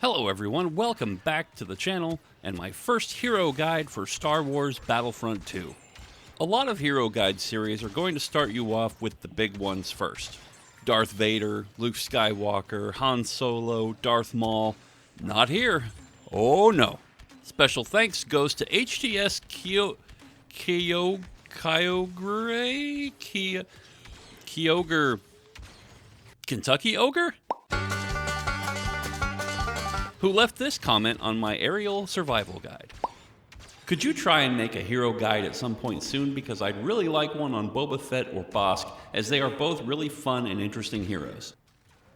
Hello everyone, welcome back to the channel and my first hero guide for Star Wars Battlefront 2. A lot of hero guide series are going to start you off with the big ones first. Darth Vader, Luke Skywalker, Han Solo, Darth Maul. Not here. Oh no. Special thanks goes to HTS Kyogre Kentucky Ogre? Who left this comment on my aerial survival guide. Could you try and make a hero guide at some point soon, because I'd really like one on Boba Fett or Bossk, as they are both really fun and interesting heroes.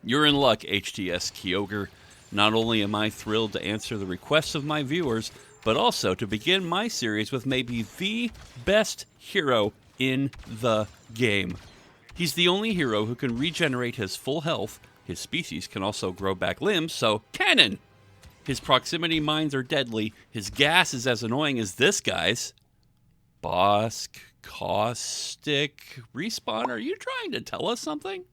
You're in luck, HTS Kyogre. Not only am I thrilled to answer the requests of my viewers, but also to begin my series with maybe the best hero in the game. He's the only hero who can regenerate his full health. His species can also grow back limbs, so cannon! His proximity mines are deadly. His gas is as annoying as this guy's. Bossk, Caustic, Respawn, are you trying to tell us something?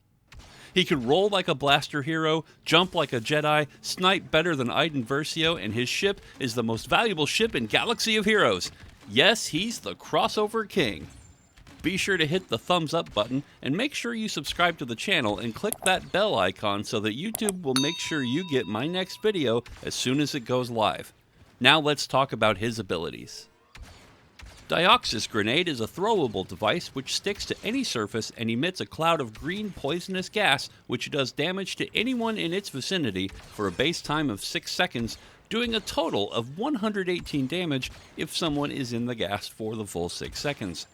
He can roll like a blaster hero, jump like a Jedi, snipe better than Iden Versio, and his ship is the most valuable ship in Galaxy of Heroes. Yes, he's the crossover king. Be sure to hit the thumbs up button and make sure you subscribe to the channel and click that bell icon so that YouTube will make sure you get my next video as soon as it goes live. Now let's talk about his abilities. Dioxis Grenade is a throwable device which sticks to any surface and emits a cloud of green poisonous gas which does damage to anyone in its vicinity for a base time of 6 seconds, doing a total of 118 damage if someone is in the gas for the full 6 seconds.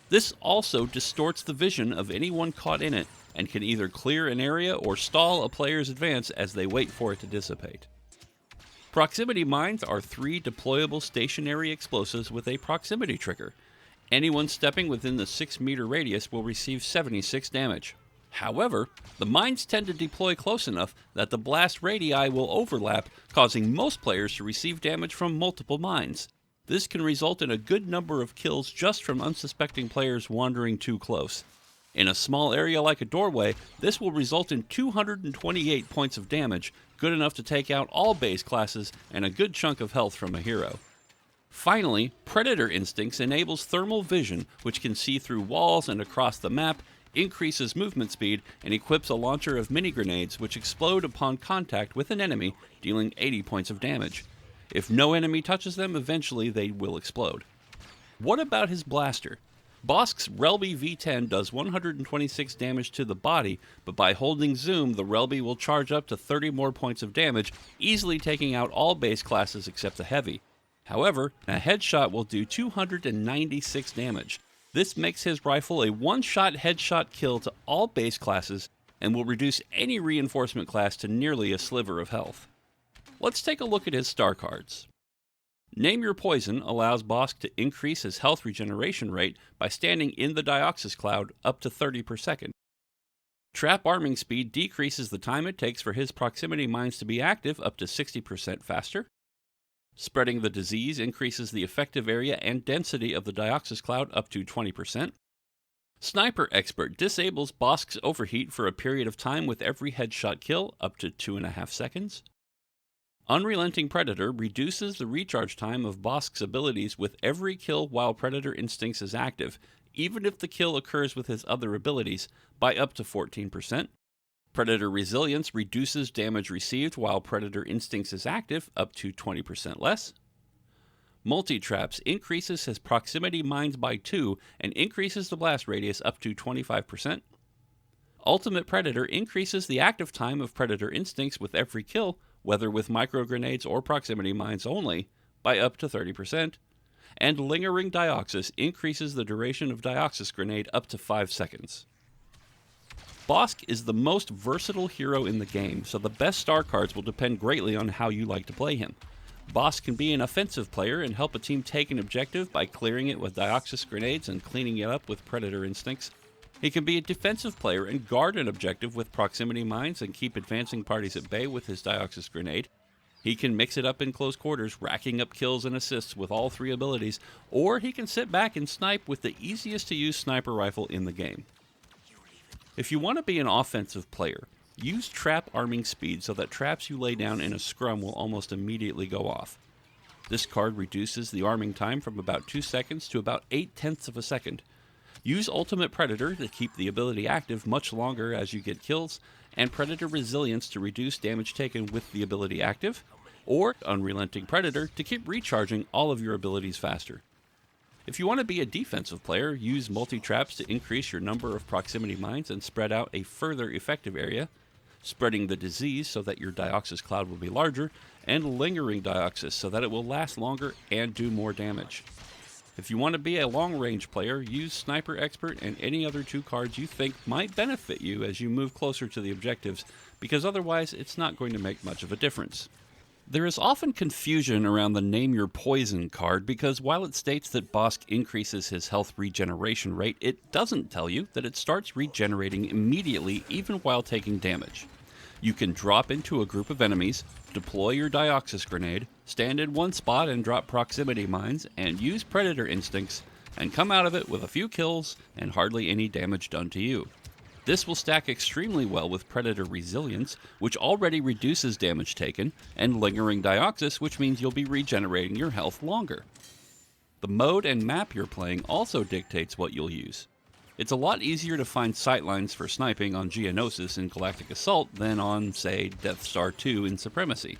This also distorts the vision of anyone caught in it, and can either clear an area or stall a player's advance as they wait for it to dissipate. Proximity mines are 3 deployable stationary explosives with a proximity trigger. Anyone stepping within the 6-meter radius will receive 76 damage. However, the mines tend to deploy close enough that the blast radii will overlap, causing most players to receive damage from multiple mines. This can result in a good number of kills just from unsuspecting players wandering too close. In a small area like a doorway, this will result in 228 points of damage, good enough to take out all base classes and a good chunk of health from a hero. Finally, Predator Instincts enables thermal vision, which can see through walls and across the map, increases movement speed, and equips a launcher of mini grenades which explode upon contact with an enemy, dealing 80 points of damage. If no enemy touches them, eventually they will explode. What about his blaster? Bossk's Relby V10 does 126 damage to the body, but by holding zoom, the Relby will charge up to 30 more points of damage, easily taking out all base classes except the heavy. However, a headshot will do 296 damage. This makes his rifle a one-shot headshot kill to all base classes, and will reduce any reinforcement class to nearly a sliver of health. Let's take a look at his star cards. Name Your Poison allows Bossk to increase his health regeneration rate by standing in the Dioxis cloud up to 30 per second. Trap Arming Speed decreases the time it takes for his proximity mines to be active up to 60% faster. Spreading the Disease increases the effective area and density of the Dioxis cloud up to 20%. Sniper Expert disables Bossk's overheat for a period of time with every headshot kill up to 2.5 seconds. Unrelenting Predator reduces the recharge time of Bossk's abilities with every kill while Predator Instincts is active, even if the kill occurs with his other abilities, by up to 14%. Predator Resilience reduces damage received while Predator Instincts is active, up to 20% less. Multi-Traps increases his proximity mines by 2 and increases the blast radius up to 25%. Ultimate Predator increases the active time of Predator Instincts with every kill, whether with micro grenades or proximity mines only, by up to 30%, and Lingering Dioxis increases the duration of Dioxis Grenade up to 5 seconds. Bossk is the most versatile hero in the game, so the best star cards will depend greatly on how you like to play him. Bossk can be an offensive player and help a team take an objective by clearing it with Dioxis Grenades and cleaning it up with Predator Instincts. He can be a defensive player and guard an objective with proximity mines and keep advancing parties at bay with his Dioxis Grenade. He can mix it up in close quarters, racking up kills and assists with all 3 abilities, or he can sit back and snipe with the easiest to use sniper rifle in the game. If you want to be an offensive player, Use trap arming speed so that traps you lay down in a scrum will almost immediately go off. This card reduces the arming time from about 2 seconds to about 8/10 of a second. Use Ultimate Predator to keep the ability active much longer as you get kills, and Predator Resilience to reduce damage taken with the ability active, or Unrelenting Predator to keep recharging all of your abilities faster. If you want to be a defensive player, use multi-traps to increase your number of proximity mines and spread out a further effective area, spreading the disease so that your Dioxys cloud will be larger, and lingering Dioxys so that it will last longer and do more damage. If you want to be a long-range player, use Sniper Expert and any other 2 cards you think might benefit you as you move closer to the objectives, because otherwise it's not going to make much of a difference. There is often confusion around the Name Your Poison card because while it states that Bossk increases his health regeneration rate, it doesn't tell you that it starts regenerating immediately even while taking damage. You can drop into a group of enemies, deploy your Dioxys grenade, stand in one spot and drop proximity mines, and use Predator Instincts, and come out of it with a few kills and hardly any damage done to you. This will stack extremely well with Predator Resilience, which already reduces damage taken, and Lingering Dioxys, which means you'll be regenerating your health longer. The mode and map you're playing also dictates what you'll use. It's a lot easier to find sightlines for sniping on Geonosis in Galactic Assault than on, say, Death Star 2 in Supremacy.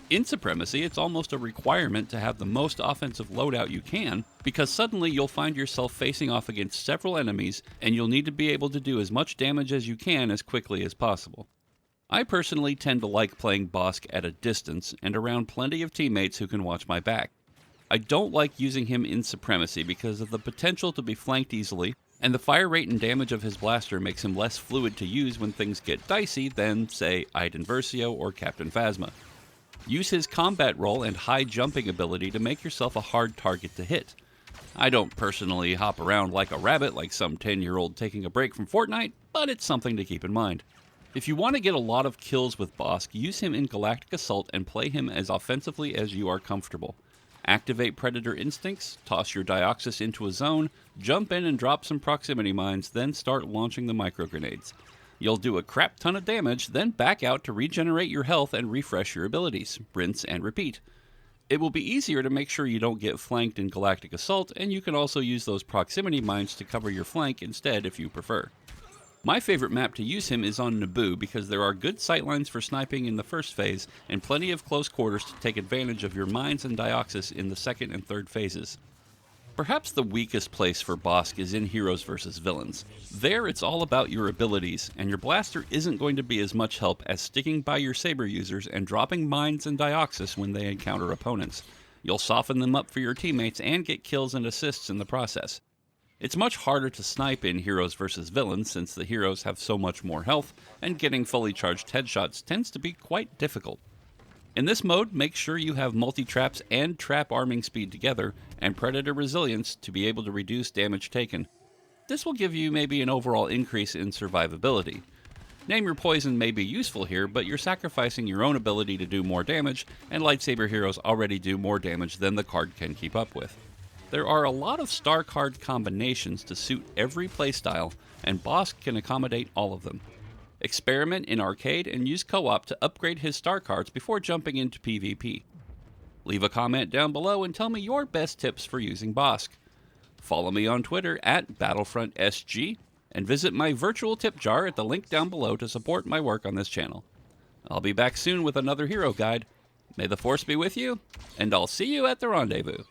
In Supremacy, it's almost a requirement to have the most offensive loadout you can, because suddenly you'll find yourself facing off against several enemies, and you'll need to be able to do as much damage as you can as quickly as possible. I personally tend to like playing Bossk at a distance, and around plenty of teammates who can watch my back. I don't like using him in Supremacy because of the potential to be flanked easily, and the fire rate and damage of his blaster makes him less fluid to use when things get dicey than, say, Iden Versio or Captain Phasma. Use his combat roll and high jumping ability to make yourself a hard target to hit. I don't personally hop around like a rabbit like some 10-year-old taking a break from Fortnite, but it's something to keep in mind. If you want to get a lot of kills with Bossk, use him in Galactic Assault and play him as offensively as you are comfortable. Activate Predator Instincts, toss your Dioxys into a zone, jump in and drop some proximity mines, then start launching the micro grenades. You'll do a crap ton of damage, then back out to regenerate your health and refresh your abilities. Rinse and repeat. It will be easier to make sure you don't get flanked in Galactic Assault, and you can also use those proximity mines to cover your flank instead if you prefer. My favorite map to use him is on Naboo because there are good sightlines for sniping in the first phase and plenty of close quarters to take advantage of your mines and Dioxys in the second and third phases. Perhaps the weakest place for Bossk is in Heroes vs. Villains. There it's all about your abilities, and your blaster isn't going to be as much help as sticking by your saber users and dropping mines and Dioxys when they encounter opponents. You'll soften them up for your teammates and get kills and assists in the process. It's much harder to snipe in Heroes vs. Villains since the heroes have so much more health, and getting fully charged headshots tends to be quite difficult. In this mode, make sure you have multi-traps and trap arming speed together, and Predator Resilience to be able to reduce damage taken. This will give you maybe an overall increase in survivability. Name Your Poison may be useful here, but you're sacrificing your own ability to do more damage, and lightsaber heroes already do more damage than the card can keep up with. There are a lot of star card combinations to suit every playstyle, and Bossk can accommodate all of them. Experiment in arcade and use co-op to upgrade his star cards before jumping into PvP. Leave a comment down below and tell me your best tips for using Bossk. Follow me on Twitter at BattlefrontSG, and visit my virtual tip jar at the link down below to support my work on this channel. I'll be back soon with another hero guide. May the Force be with you, and I'll see you at the rendezvous.